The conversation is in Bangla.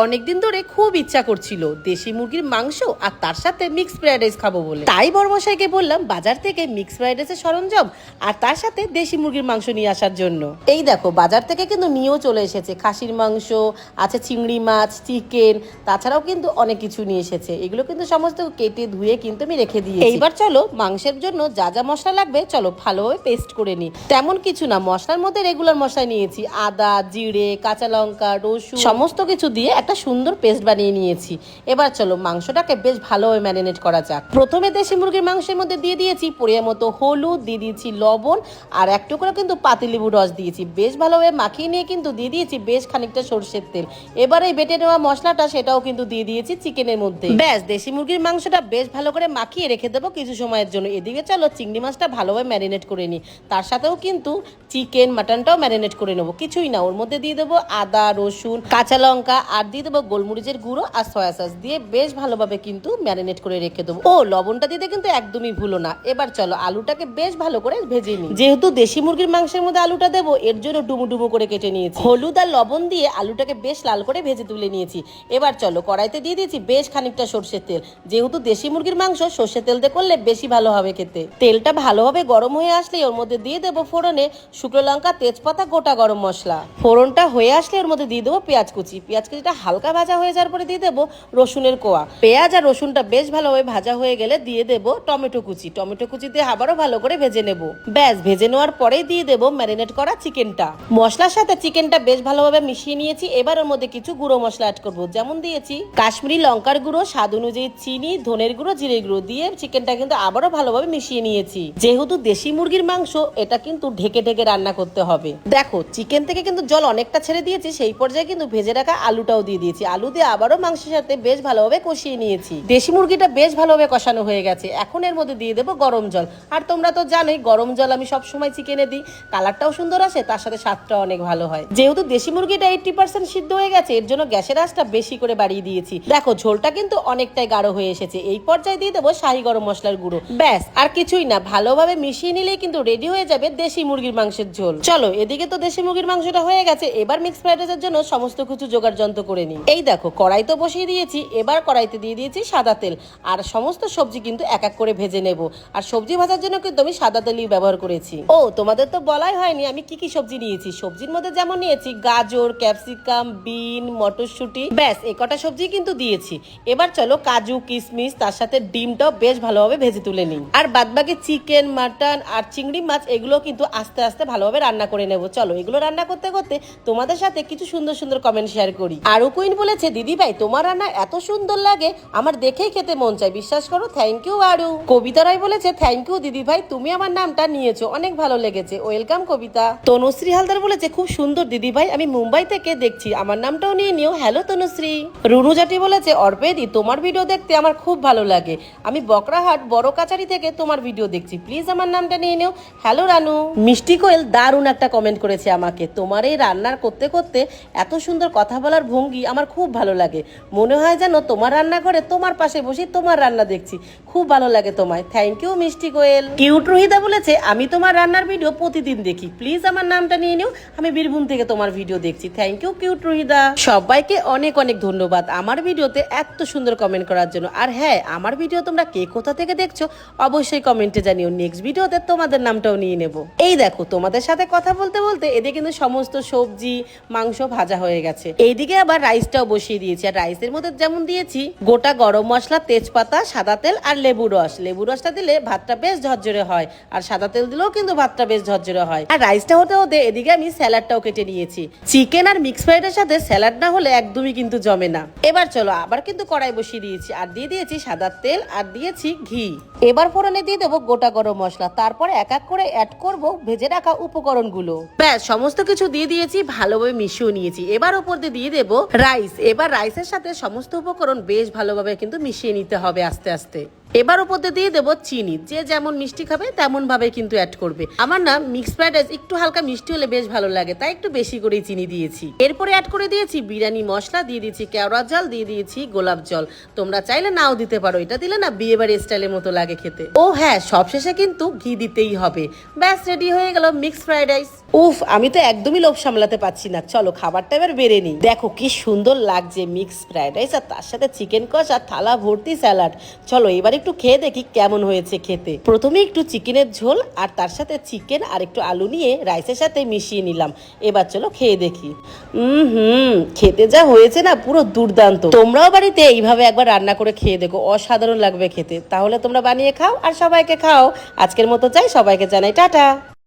অনেকদিন ধরে খুব ইচ্ছা করছিল দেশি মুরগির মাংস আর তার সাথে মিক্সড ফ্রাইড রাইস খাবো বলে, তাই বড়মশাইকে বললাম বাজার থেকে মিক্সড ফ্রাইড রাইসের সরঞ্জাম আর তার সাথে দেশি মুরগির মাংস নিয়ে আসার জন্য। এই দেখো বাজার থেকে কিন্তু নিয়েও চলে এসেছে, খাসির মাংস আছে, চিংড়ি মাছ, চিকেন, তাছাড়াও কিন্তু অনেক কিছু নিয়ে এসেছে। এগুলো কিন্তু সমস্ত কেটে ধুয়ে কিন্তু আমি রেখে দিয়েছি। এইবার চলো মাংসের জন্য যা যা মশলা লাগবে চলো ভালোভাবে পেস্ট করে নিই। তেমন কিছু না, মশলার মধ্যে রেগুলার মশলা নিয়েছি, আদা, জিরে, কাঁচা লঙ্কা, রসুন সমস্ত কিছু দিয়ে একটা সুন্দর পেস্ট বানিয়ে নিয়েছি। এবার চলো মাংসটাকে বেশ ভালোভাবে ম্যারিনেট করা যাক। প্রথমে দেশি মুরগির মাংসের মধ্যে দিয়ে দিয়েছি পরিমাণ মতো হলুদ, দিয়ে দিয়েছি লবণ আর এক টুকরো কিন্তু পাতিলেবুর রস দিয়েছি। বেশ ভালোভাবে মাখিয়ে নিয়ে কিন্তু দিয়ে দিয়েছি বেশ খানিকটা সরষের তেল। এবার এই বেটে নেওয়া মশলাটা সেটাও কিন্তু দিয়ে দিয়েছি চিকেনের মধ্যে। ব্যাস দেশি মুরগির মাংসটা বেশ ভালো করে মাখিয়ে রেখে দেবো কিছু সময়ের জন্য। এদিকে চলো চিংড়ি মাছটা ভালোভাবে ম্যারিনেট করে নিই, তার সাথেও কিন্তু চিকেন মাটনটাও ম্যারিনেট করে নেবো। কিছুই না, ওর মধ্যে দিয়ে দেবো আদা, রসুন, কাঁচা লঙ্কা আর দিয়ে দেবো গোলমরিচের গুঁড়ো আর সয়া সস দিয়ে বেশ ভালোভাবে কিন্তু ম্যারিনেট করে রেখে দেবো। ও লবণটা দিতে কিন্তু একদমই ভুলো না। এবার চলো আলুটাকে বেশ ভালো করে ভেজে নিই। যেহেতু দেশি মুরগির মাংসের মধ্যে আলুটা দেবো এর জন্য ডুমু ডুমু করে কেটে নিয়েছি। হলুদ আর লবণ দিয়ে আলুটাকে বেশ লাল করে ভেজে তুলে নিয়েছি। এবার চলো কড়াইতে দিয়ে দিয়েছি বেশ খানিকটা সর্ষের তেল। যেহেতু দেশি মুরগির মাংস সর্ষের তেল দিয়ে করলে বেশি ভালো হবে খেতে। তেলটা ভালোভাবে গরম হয়ে আসলে ওর মধ্যে দিয়ে দেবো ফোড়নে শুকনো লঙ্কা, তেজপাতা, গোটা গরম মশলা। ফোড়নটা হয়ে আসলে ওর মধ্যে দিয়ে দেবো পেঁয়াজ কুচি। পেঁয়াজ কুচিটা হালকা ভাজা হয়ে যাওয়ার পরে দিয়ে দেবো রসুনের কোয়া। পেঁয়াজ আর রসুনটা বেশ ভালোভাবে ভাজা হয়ে গেলে দিয়ে দেবো টমেটো কুচি। টমেটো কুচি দিয়ে আবারও ভালো করে ভেজে নেব। ব্যাস ভেজে নেওয়ার পরেই দিয়ে দেবো ম্যারিনেট করা চিকেনটা। মশলার সাথে চিকেনটা বেশ ভালোভাবে মিশিয়ে নিয়েছি। এবার ওর মধ্যে কিছু গুঁড়ো মশলা অ্যাড করবো, যেমন দিয়েছি কাশ্মীরি লঙ্কার গুঁড়ো, স্বাদ অনুযায়ী চিনি, ধনের গুঁড়ো, জিরে গুঁড়ো দিয়ে চিকেনটা কিন্তু আবারও ভালোভাবে মিশিয়ে নিয়েছি। যেহেতু দেশি মুরগির মাংস এটা কিন্তু ঢেকে ঢেকে রান্না করতে হবে। দেখো চিকেন থেকে কিন্তু জল অনেকটা ছেড়ে দিয়েছি, সেই পর্যায়ে কিন্তু ভেজে রাখা আলুটাও দিয়ে দিয়েছি। আলু দিয়ে আবারও মাংসের সাথে বেশ ভালোভাবে কষিয়ে নিয়েছি। দেশি মুরগিটা বেশ ভালোভাবে কষানো হয়ে গেছে। এখন এর মধ্যে দিয়ে দেবো গরম জল। আর তোমরা তো জানোই গরম জল আমি সবসময় চিকেনে দিই, কালারটাও সুন্দর আসে, তার সাথে স্বাদটাও অনেক ভালো হয়। যেহেতু দেশি মুরগিটা 80% সিদ্ধ হয়ে গেছে এর জন্য গ্যাসের আঁচটা বেশি করে বাড়িয়ে দিয়েছি। দেখো ঝোলটা কিন্তু অনেকটাই গাঢ় হয়ে এসেছে। এই পর্যায়ে দিয়ে দেবো শাহি গরম মশলার গুঁড়ো। ব্যাস আর কিছুই না, ভালোভাবে মিশিয়ে নিলেই কিন্তু রেডি হয়ে যাবে দেশি মুরগির মাংসের ঝোল। চলো এদিকে তো দেশি মুরগির মাংসটা হয়ে গেছে, এবার মিক্স ফ্রাইড রাইসের জন্য সমস্ত কিছু জোগাড় যন্ত্র করে নিই। এই দেখো কড়াই তো বসিয়ে দিয়েছি, এবার কড়াইতে দিয়ে দিয়েছি সাদা তেল আর সমস্ত সবজি কিন্তু এক এক করে ভেজে নেব। আর সবজি ভাজার জন্য কিন্তু আমি সাদা তেলই ব্যবহার করেছি। ও তোমাদের তো বলাই হয়নি আমি কি কি সবজি নিয়েছি। সবজির মধ্যে যেমন নিয়েছি গাজর, ক্যাপসিকাম, বিন, মটরশুঁটি, ব্যাস এই কটা সবজি কিন্তু দিয়েছি। এবার চলো কাজু, কিশমিশ তার সাথে ডিমটাও বেশ ভালোভাবে ভেজে তুলে নিই। আর বাদবাকি চিকেন, মাটন আর চিংড়ি মাছ এগুলো কিন্তু আস্তে আস্তে ভালোভাবে রান্না করে নেব। চলো এগুলো রান্না করতে করতে তোমাদের সাথে কিছু সুন্দর সুন্দর কমেন্ট শেয়ার করি। আরো কুইন বলেছে দিদি ভাই তোমার রান্না এত সুন্দর লাগে আমার দেখেই খেতে মন চায়, বিশ্বাস করো। থ্যাংক ইউ আরু। কবিতা রায় বলেছে থ্যাংক ইউ দিদি ভাই, তুমি আমার নামটা নিয়েছো, অনেক ভালো লেগেছে, ওয়েলকাম কবিতা। তনুশ্রী হালদার বলেছে খুব সুন্দর দিদি ভাই, আমি মুম্বাই থেকে দেখছি, আমার নামটাও নিয়ে নিও। হ্যালো তনুশ্রী। রুনু জাটি বলেছে অর্পেদি তোমার ভিডিও দেখতে আমার খুব ভালো লাগে, আমি বকরাহাট বড় কাচারি থেকে তোমার ভিডিও দেখছি, প্লিজ আমার নামটা নিয়ে নিও। হ্যালো রানু। মিষ্টি কোয়েল দারুণ একটা কমেন্ট করেছে আমাকে, তোমার এই রান্নার করতে করতে এত সুন্দর কথা বলার ভঙ্গি আমার খুব ভালো লাগে, মনে হয় যেন তোমার রান্নাঘরে তোমার পাশে বসে তোমার রান্না দেখছি, খুব ভালো লাগে তোমায়। থ্যাংক ইউ মিষ্টি কোয়েল। কিউট রোহিদা বলেছে আমি তোমার রান্নার ভিডিও প্রতিদিন দেখি, প্লিজ আমার নামটা নিয়ে নিও, আমি বীরভূম থেকে তোমার ভিডিও দেখছি। থ্যাংক ইউ কিউট রোহিদা। সবাইকে অনেক অনেক ধন্যবাদ আমার ভিডিওতে এত সুন্দর কমেন্ট করার জন্য। আর হ্যাঁ আমার ভিডিও তোমরা কে কোথা থেকে দেখছো অবশ্যই কমেন্টে জানিও, নেক্সট ভিডিওতে তোমাদের নামটাও নিয়ে নেব। এই দেখো তোমাদের সাথে কথা বলতে বলতে এদিকে কিন্তু সমস্ত সবজি মাংস ভাজা হয়ে গেছে। এইদিকে আবার রাইসটাও বসিয়ে দিয়েছি। আর রাইসের মধ্যে যেমন দিয়েছি গোটা গরম মশলা, তেজপাতা, সাদা তেল আর লেবু রস। লেবু রসটা দিলে ভাতটা বেশ ঝরঝরে হয়, আর সাদা তেল দিলেও কিন্তু ভাতটা বেশ ঝরঝরে হয়। আর রাইসটা হতে হতে এদিকে আমি স্যালাডটাও কেটে নিয়েছি। চিকেন আর মিক্স ফ্রাইডের সাথে স্যালাড না হলে একদমই কিন্তু জমে না। এবার চলো আবার কিন্তু কড়াই বসিয়ে দিয়েছি আর দিয়ে দিয়েছি সাদা তেল আর দিয়েছি ঘি। এবার ফোড়নে দিয়ে দেবো গোটা গরম মশলা, তারপর এক এক করে অ্যাড করব ভেজে রাখা উপকরণগুলো। ব্যাস সমস্ত কিছু দিয়ে দিয়েছি, ভালোভাবে মিশিয়ে নিয়েছি। এবার উপর দিয়ে দেবো রাইস। এবার রাইসের সাথে সমস্ত উপকরণ বেশ ভালোভাবে কিন্তু মিশিয়ে নিতে হবে আস্তে আস্তে। এবার ওপরে দিয়ে দেবো চিনি, যে যেমন মিষ্টি খাবে তেমন ভাবে কিন্তু অ্যাড করবে। আমার না মিক্স ফ্রাইড রাইস একটু হালকা মিষ্টি হলে বেশ ভালো লাগে, তাই একটু বেশি করেই চিনি দিয়েছি। এরপরে অ্যাড করে দিয়েছি বিরিয়ানি মশলা, দিয়ে দিয়েছি কেওড়া জল, দিয়ে দিয়েছি গোলাপ জল। তোমরা চাইলে নাও দিতে পারো, এটা দিলে না বিয়ে বাড়ি স্টাইলের মতো লাগে খেতে। ও হ্যাঁ, সবশেষে কিন্তু ঘি দিতেই হবে। ব্যাস রেডি হয়ে গেল মিক্স ফ্রাইড রাইস। উফ, আমি তো একদমই লোভ সামলাতে পারছি না। চলো খাবারটা এবার বেড়ে নিই। দেখো কি সুন্দর লাগছে মিক্স ফ্রাইড রাইস, আর তার সাথে চিকেন কষা, থালা ভর্তি স্যালাড। চলো এবার একটু খেয়ে দেখি কেমন হয়েছে খেতে। প্রথমে একটু চিকেনের ঝোল আর তার সাথে চিকেন আর একটু আলু নিয়ে রাইসের সাথে মিশিয়ে নিলাম। এবার চলো খেয়ে দেখি। খেতে যা হয়েছে না পুরো দুর্দান্ত। তোমরাও বাড়িতে এইভাবে একবার রান্না করে খেয়ে দেখো, অসাধারণ লাগবে খেতে। তাহলে তোমরা বানিয়ে খাও আর সবাইকে খাও। আজকের মতো চাই, সবাইকে জানাই টাটা।